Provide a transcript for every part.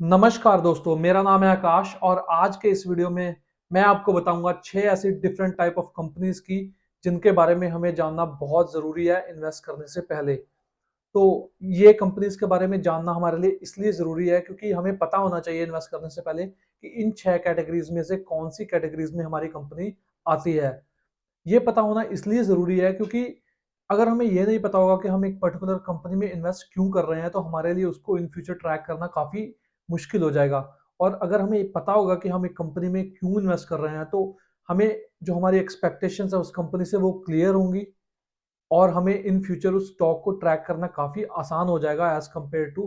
नमस्कार दोस्तों, मेरा नाम है आकाश और आज के इस वीडियो में मैं आपको बताऊंगा 6 ऐसी डिफरेंट टाइप ऑफ कंपनीज की जिनके बारे में हमें जानना बहुत ज़रूरी है इन्वेस्ट करने से पहले। तो ये कंपनीज के बारे में जानना हमारे लिए इसलिए ज़रूरी है क्योंकि हमें पता होना चाहिए इन्वेस्ट करने से पहले कि इन 6 कैटेगरीज में से कौन सी कैटेगरीज में हमारी कंपनी आती है। ये पता होना इसलिए ज़रूरी है क्योंकि अगर हमें ये नहीं पता होगा कि हम एक पर्टिकुलर कंपनी में इन्वेस्ट क्यों कर रहे हैं तो हमारे लिए उसको इन फ्यूचर ट्रैक करना काफ़ी मुश्किल हो जाएगा। और अगर हमें पता होगा कि हम एक कंपनी में क्यों इन्वेस्ट कर रहे हैं तो हमें जो हमारी एक्सपेक्टेशंस है उस कंपनी से वो क्लियर होंगी और हमें इन फ्यूचर उस स्टॉक को ट्रैक करना काफ़ी आसान हो जाएगा एज कम्पेयर टू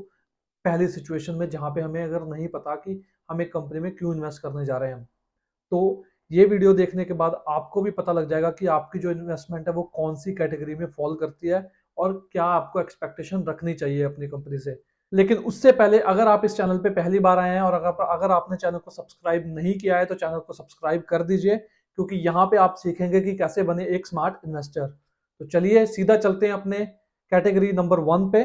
पहली सिचुएशन में जहाँ पे हमें अगर नहीं पता कि हम एक कंपनी में क्यों इन्वेस्ट करने जा रहे हैं। तो ये वीडियो देखने के बाद आपको भी पता लग जाएगा कि आपकी जो इन्वेस्टमेंट है वो कौन सी कैटेगरी में फॉल करती है और क्या आपको एक्सपेक्टेशन रखनी चाहिए अपनी कंपनी से। लेकिन उससे पहले अगर आप इस चैनल पे पहली बार आए हैं और अगर आपने चैनल को सब्सक्राइब नहीं किया है तो चैनल को सब्सक्राइब कर दीजिए क्योंकि यहाँ पे आप सीखेंगे कि कैसे बने एक स्मार्ट इन्वेस्टर। तो चलिए सीधा चलते हैं अपने कैटेगरी नंबर 1 पे।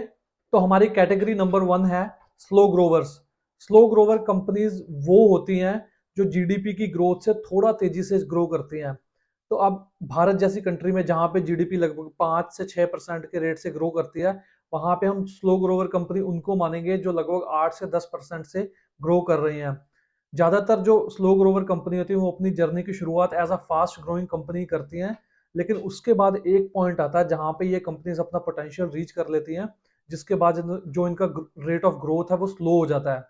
तो हमारी कैटेगरी नंबर 1 है slow growers. Slow Grover companies वो होती हैं जो जीडीपी की ग्रोथ से थोड़ा तेजी से ग्रो करती हैं। तो अब भारत जैसी कंट्री में जहां पे जीडीपी लगभग 5 से 6% के रेट से ग्रो करती है, वहां पे हम स्लो ग्रोवर कंपनी उनको मानेंगे जो लगभग 8 से 10% से ग्रो कर रही हैं। ज्यादातर जो स्लो ग्रोवर कंपनी होती है वो अपनी जर्नी की शुरुआत as a fast growing company करती हैं, लेकिन उसके बाद एक पॉइंट आता है जहां पे ये कंपनीज अपना पोटेंशियल रीच कर लेती हैं, जिसके बाद जो इनका रेट ऑफ ग्रोथ है वो स्लो हो जाता है।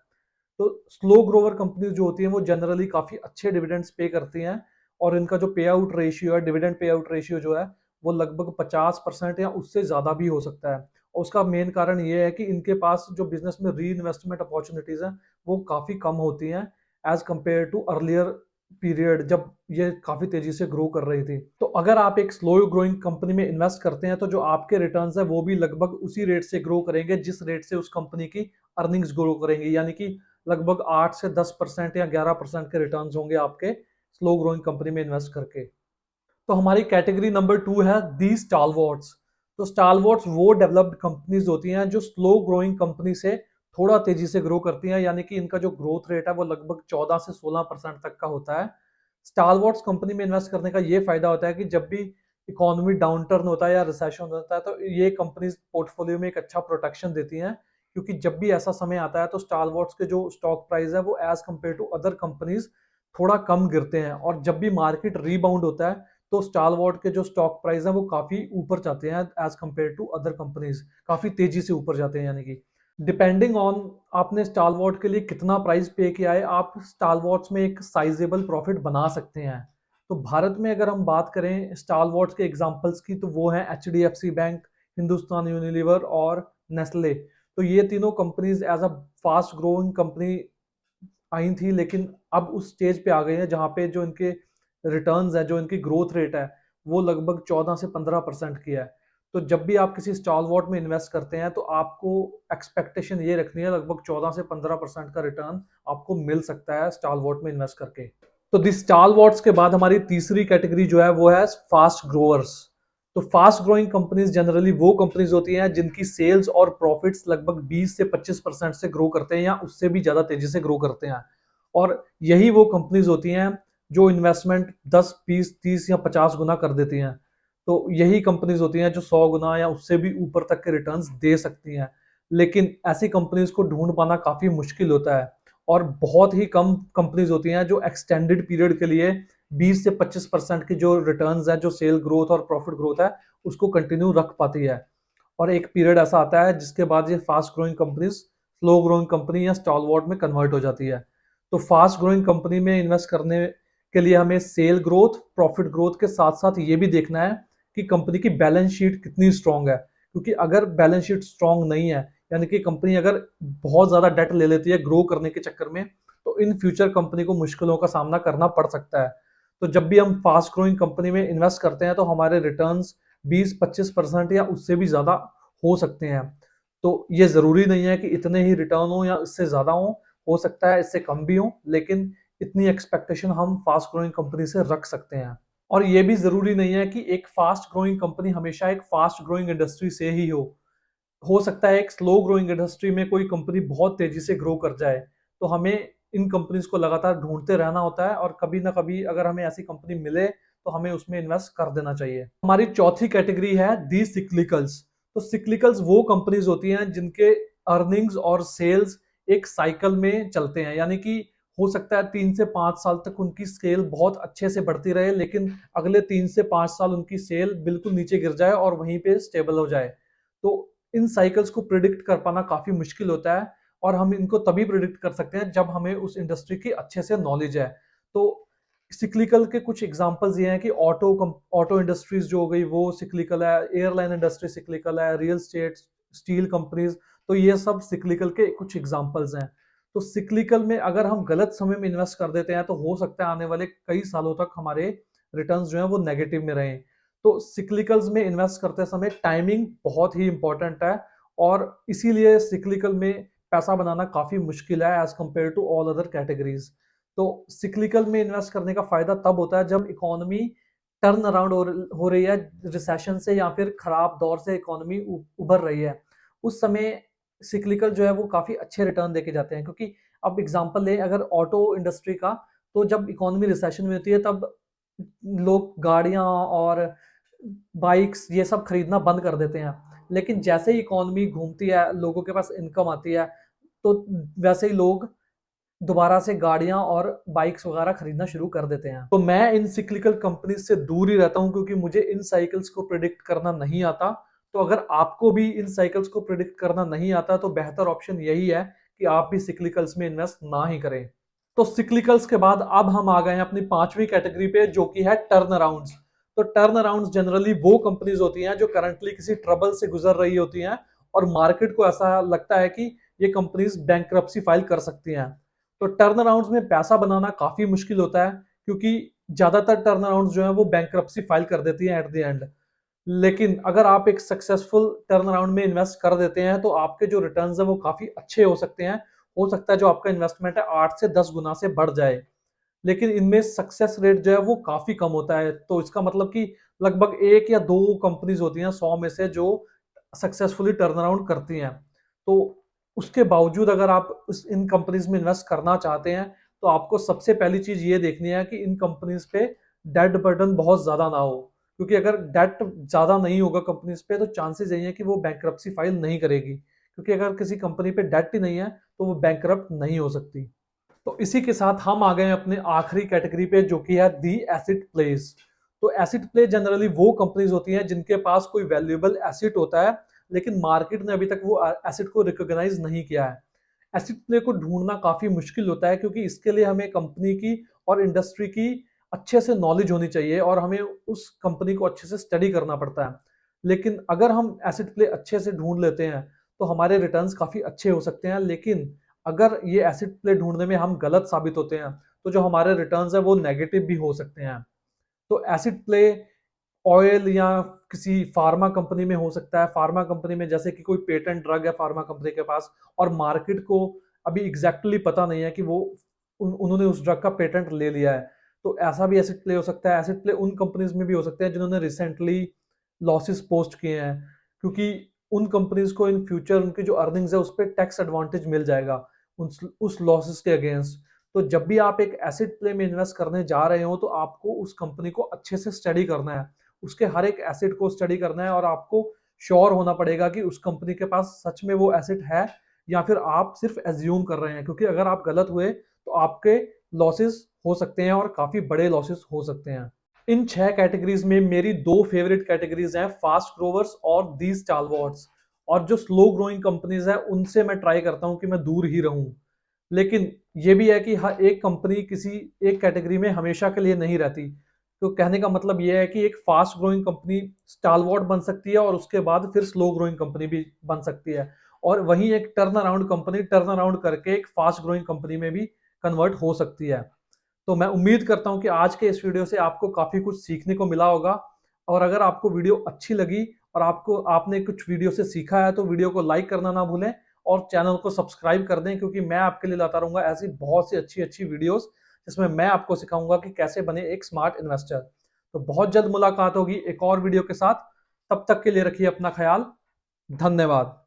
तो स्लो ग्रोवर कंपनीज जो होती हैं वो जनरली काफी अच्छे डिविडेंड्स पे करती हैं और इनका जो पे आउट रेशियो है, डिविडेंड पे आउट रेशियो जो है वो लगभग 50% या उससे ज्यादा भी हो सकता है। और उसका मेन कारण ये है कि इनके पास जो बिजनेस में री इन्वेस्टमेंट अपॉर्चुनिटीज हैं वो काफी कम होती हैं as compare to earlier period जब ये काफी तेजी से ग्रो कर रही थी। तो अगर आप एक स्लो ग्रोइंग कंपनी में इन्वेस्ट करते हैं तो जो आपके रिटर्न्स है वो भी लगभग उसी रेट से ग्रो करेंगे जिस रेट से उस कंपनी की अर्निंग्स ग्रो करेंगी, यानी कि लगभग 8 से 10% या 11% के रिटर्न होंगे आपके स्लो ग्रोइंग कंपनी में इन्वेस्ट करके। तो हमारी कैटेगरी नंबर 2 है दी स्टालवॉर्ट्स। तो स्टालवॉर्ट्स वो डेवलप्ड कंपनीज होती हैं जो स्लो ग्रोइंग कंपनी से थोड़ा तेजी से ग्रो करती हैं, यानी कि इनका जो ग्रोथ रेट है वो लगभग 14 से 16% तक का होता है। स्टालवॉर्ट्स कंपनी में इन्वेस्ट करने का ये फायदा होता है कि जब भी इकोनॉमी डाउनटर्न होता है या रिसेशन होता है तो ये कंपनीज पोर्टफोलियो में एक अच्छा प्रोटेक्शन देती हैं, क्योंकि जब भी ऐसा समय आता है तो स्टालवॉर्ट्स के जो स्टॉक प्राइस है वो as compare to other companies थोड़ा कम गिरते हैं, और जब भी मार्केट रीबाउंड होता है तो स्टालवॉर्ट के जो स्टॉक प्राइस है वो काफी ऊपर जाते हैं as compare to other companies, काफी तेजी से ऊपर जाते हैं, यानी कि डिपेंडिंग ऑन आपने स्टालवॉर्ट के लिए कितना प्राइस पे किया है आप स्टालवॉर्ट्स में एक साइजेबल प्रॉफिट बना सकते हैं। तो भारत में अगर हम बात करें स्टालवॉर्ट्स के एग्जांपल्स की तो वो है एचडीएफसी बैंक, हिंदुस्तान यूनिलीवर और नेस्ले। तो ये तीनों companies as a fast growing company आई थी, लेकिन अब उस स्टेज पे आ गई है जहाँ पे जो इनके रिटर्न्स है, जो इनकी ग्रोथ रेट है वो लगभग 14 से 15% की है। तो जब भी आप किसी स्टॉलवॉर्ट में इन्वेस्ट करते हैं तो आपको एक्सपेक्टेशन ये रखनी है लगभग 14 से 15% का रिटर्न आपको मिल सकता है स्टॉलवॉर्ट में इन्वेस्ट करके। तो दिस स्टॉलवॉर्ट्स के बाद हमारी तीसरी कैटेगरी जो है वो है फास्ट ग्रोअर्स। तो फास्ट ग्रोइंग कंपनीज जनरली वो कंपनीज होती हैं जिनकी सेल्स और प्रॉफिट्स लगभग 20 से 25% से ग्रो करते हैं या उससे भी ज्यादा तेजी से ग्रो करते हैं। और यही वो कंपनीज होती हैं जो इन्वेस्टमेंट 10, 20, 30 या 50 गुना कर देती हैं। तो यही कंपनीज होती हैं जो 100 गुना या उससे भी ऊपर तक के रिटर्न्स दे सकती हैं। लेकिन ऐसी कंपनीज को ढूंढ पाना काफी मुश्किल होता है और बहुत ही कम कंपनीज होती हैं जो एक्सटेंडेड पीरियड के लिए 20 से 25% की जो रिटर्न्स है, जो सेल ग्रोथ और प्रॉफिट ग्रोथ है, उसको कंटिन्यू रख पाती है। और एक पीरियड ऐसा आता है जिसके बाद ये fast growing companies slow growing company या स्टॉलवॉर्ट में कन्वर्ट हो जाती है। तो फास्ट ग्रोइंग कंपनी में इन्वेस्ट करने के लिए हमें सेल ग्रोथ, प्रॉफिट ग्रोथ के साथ साथ ये भी देखना है कि कंपनी की बैलेंस शीट कितनी स्ट्रांग है, क्योंकि अगर बैलेंस शीट स्ट्रांग नहीं है, यानी कि कंपनी अगर बहुत ज्यादा डेट ले लेती है ग्रो करने के चक्कर में, तो इन फ्यूचर कंपनी को मुश्किलों का सामना करना पड़ सकता है। तो जब भी हम फास्ट ग्रोइंग कंपनी में इन्वेस्ट करते हैं तो हमारे रिटर्न्स 20-25% या उससे भी ज्यादा हो सकते हैं। तो ये जरूरी नहीं है कि इतने ही रिटर्न हो या इससे ज्यादा हो सकता है इससे कम भी हो, लेकिन इतनी एक्सपेक्टेशन हम फास्ट ग्रोइंग कंपनी से रख सकते हैं। और ये भी जरूरी नहीं है कि एक फास्ट ग्रोइंग कंपनी हमेशा एक फास्ट ग्रोइंग इंडस्ट्री से ही हो सकता है एक स्लो ग्रोइंग इंडस्ट्री में कोई कंपनी बहुत तेजी से ग्रो कर जाए, तो हमें इन कंपनीज को लगातार ढूंढते रहना होता है और कभी ना कभी अगर हमें ऐसी कंपनी मिले तो हमें उसमें इन्वेस्ट कर देना चाहिए। हमारी चौथी कैटेगरी है दी सिक्लिकल्स। तो सिक्लिकल्स वो कंपनीज होती हैं जिनके अर्निंग्स और सेल्स एक साइकिल में चलते हैं, यानी कि हो सकता है 3 से 5 साल तक उनकी सेल बहुत अच्छे से बढ़ती रहे, लेकिन अगले 3 से 5 साल उनकी सेल बिल्कुल नीचे गिर जाए और वहीं पे स्टेबल हो जाए। तो इन साइकिल्स को प्रिडिक्ट कर पाना काफी मुश्किल होता है और हम इनको तभी प्रिडिक्ट कर सकते हैं जब हमें उस इंडस्ट्री की अच्छे से नॉलेज है। तो सिक्लिकल के कुछ एग्जांपल्स ये हैं कि ऑटो इंडस्ट्रीज जो हो गई वो सिक्लिकल है, एयरलाइन इंडस्ट्री सिक्लिकल है, रियल स्टेट, स्टील कंपनीज, तो ये सब सिक्लिकल के कुछ एग्जांपल्स हैं। तो सिक्लिकल में अगर हम गलत समय में इन्वेस्ट कर देते हैं तो हो सकता है आने वाले कई सालों तक हमारे रिटर्न्स जो हैं वो नेगेटिव में रहें। तो सिक्लिकल्स में इन्वेस्ट करते समय टाइमिंग बहुत ही इंपॉर्टेंट है और इसीलिए सिक्लिकल में पैसा बनाना काफी मुश्किल है as compare to all other categories. तो सिक्लिकल में इन्वेस्ट करने का फायदा तब होता है जब इकोनॉमी टर्न अराउंड हो रही है रिसेशन से या फिर खराब दौर से इकोनॉमी उभर रही है। उस समय सिक्लिकल जो है वो काफी अच्छे रिटर्न देके जाते हैं, क्योंकि अब एग्जांपल ले अगर ऑटो इंडस्ट्री का, तो जब इकोनॉमी रिसेशन में होती है तब लोग गाड़ियां और बाइक्स ये सब खरीदना बंद कर देते हैं, लेकिन जैसे ही इकोनॉमी घूमती है, लोगों के पास इनकम आती है, तो वैसे ही लोग दोबारा से गाड़ियां और बाइक्स वगैरह खरीदना शुरू कर देते हैं। तो मैं इन सिक्लिकल कंपनीज से दूर ही रहता हूं क्योंकि मुझे इन साइकिल्स को प्रिडिक्ट करना नहीं आता। तो अगर आपको भी इन साइकिल्स को प्रिडिक्ट करना नहीं आता तो बेहतर ऑप्शन यही है कि आप भी सिक्लिकल्स में इन्वेस्ट ना ही करें। तो सिक्लिकल्स के बाद अब हम आ गए हैं अपनी पांचवी कैटेगरी पे, जो कि है टर्न अराउंड्स। तो टर्न अराउंड्स जनरली वो कंपनीज होती हैं जो करंटली किसी ट्रबल से गुजर रही होती हैं और मार्केट को ऐसा लगता है कि ये कंपनीज बैंकरप्सी फाइल कर सकती हैं। तो टर्न अराउंड्स में पैसा बनाना काफी मुश्किल होता है क्योंकि ज्यादातर टर्न अराउंड्स जो है वो बैंकरप्सी फाइल कर देती हैं एट द एंड। लेकिन अगर आप एक सक्सेसफुल टर्न अराउंड में इन्वेस्ट कर देते हैं तो आपके जो रिटर्न्स है वो काफी अच्छे हो सकते हैं। हो सकता है जो आपका इन्वेस्टमेंट है 8 से 10 गुना से बढ़ जाए, लेकिन इनमें सक्सेस रेट जो है वो काफी कम होता है। तो इसका मतलब कि लगभग 1 या 2 कंपनीज होती हैं 100 में से जो सक्सेसफुली टर्न अराउंड करती हैं। तो उसके बावजूद अगर आप इन कंपनीज में इन्वेस्ट करना चाहते हैं तो आपको सबसे पहली चीज ये देखनी है कि इन कंपनीज पे डेट बर्डन बहुत ज्यादा ना हो, क्योंकि अगर डेट ज्यादा नहीं होगा कंपनीज पे तो चांसेस यही है कि वो बैंकरप्सी फाइल नहीं करेगी, क्योंकि अगर किसी कंपनी पे डेट ही नहीं है तो वो बैंकरप्ट नहीं हो सकती। तो इसी के साथ हम आ गए अपने आखिरी कैटेगरी पे, जो कि है दी एसिड प्लेस। तो एसिड प्ले जनरली वो कंपनीज होती हैं जिनके पास कोई वैल्यूएबल एसिड होता है लेकिन मार्केट ने अभी तक वो एसिड को रिकॉग्नाइज नहीं किया है। एसिड प्ले को ढूंढना काफी मुश्किल होता है क्योंकि इसके लिए हमें कंपनी की और इंडस्ट्री की अच्छे से नॉलेज होनी चाहिए और हमें उस कंपनी को अच्छे से स्टडी करना पड़ता है। लेकिन अगर हम एसिड प्ले अच्छे से ढूंढ लेते हैं तो हमारे रिटर्न्स काफी अच्छे हो सकते हैं। लेकिन अगर ये एसिड प्ले ढूंढने में हम गलत साबित होते हैं तो जो हमारे रिटर्न्स है वो नेगेटिव भी हो सकते हैं। तो एसिड प्ले ऑयल या किसी फार्मा कंपनी में हो सकता है। फार्मा कंपनी में जैसे कि कोई पेटेंट ड्रग है फार्मा कंपनी के पास और मार्केट को अभी एग्जैक्टली पता नहीं है कि वो उन्होंने उस ड्रग का पेटेंट ले लिया है, तो ऐसा भी एसिड प्ले हो सकता है। एसिड प्ले उन कंपनीज में भी हो सकते हैं जिन्होंने रिसेंटली लॉसेस पोस्ट किए हैं, क्योंकि उन कंपनीज को इन फ्यूचर उनकी जो अर्निंग्स है उस पर टैक्स एडवांटेज मिल जाएगा उस लॉसेस के अगेंस्ट। तो जब भी आप एक एसिड प्ले में इन्वेस्ट करने जा रहे हो तो आपको उस कंपनी को अच्छे से स्टडी करना है, उसके हर एक एसेट को स्टडी करना है और आपको श्योर होना पड़ेगा कि उस कंपनी के पास सच में वो एसेट है या फिर आप सिर्फ एज्यूम कर रहे हैं, क्योंकि अगर आप गलत हुए तो आपके लॉसेस हो सकते हैं और काफी बड़े लॉसेस हो सकते हैं। इन 6 कैटेगरीज में मेरी 2 फेवरेट कैटेगरीज हैं, फास्ट ग्रोवर्स और दी स्टालवर्ट्स। और जो स्लो ग्रोइंग कंपनीज है उनसे मैं ट्राई करता हूं कि मैं दूर ही रहूं। लेकिन ये भी है कि हर एक कंपनी किसी एक कैटेगरी में हमेशा के लिए नहीं रहती। तो कहने का मतलब ये है कि एक फास्ट ग्रोइंग कंपनी स्टालवर्ट बन सकती है और उसके बाद फिर स्लो ग्रोइंग कंपनी भी बन सकती है, और वहीं एक turn around company turn around करके एक फास्ट ग्रोइंग कंपनी में भी कन्वर्ट हो सकती है। तो मैं उम्मीद करता हूं कि आज के इस वीडियो से आपको काफी कुछ सीखने को मिला होगा। और अगर आपको वीडियो अच्छी लगी और आपने कुछ वीडियो से सीखा है तो वीडियो को लाइक करना ना भूलें और चैनल को सब्सक्राइब कर दें, क्योंकि मैं आपके लिए लाता रहूंगा ऐसी बहुत सी अच्छी अच्छी वीडियोस जिसमें मैं आपको सिखाऊंगा कि कैसे बने एक स्मार्ट इन्वेस्टर। तो बहुत जल्द मुलाकात होगी एक और वीडियो के साथ। तब तक के लिए रखिए अपना ख्याल। धन्यवाद।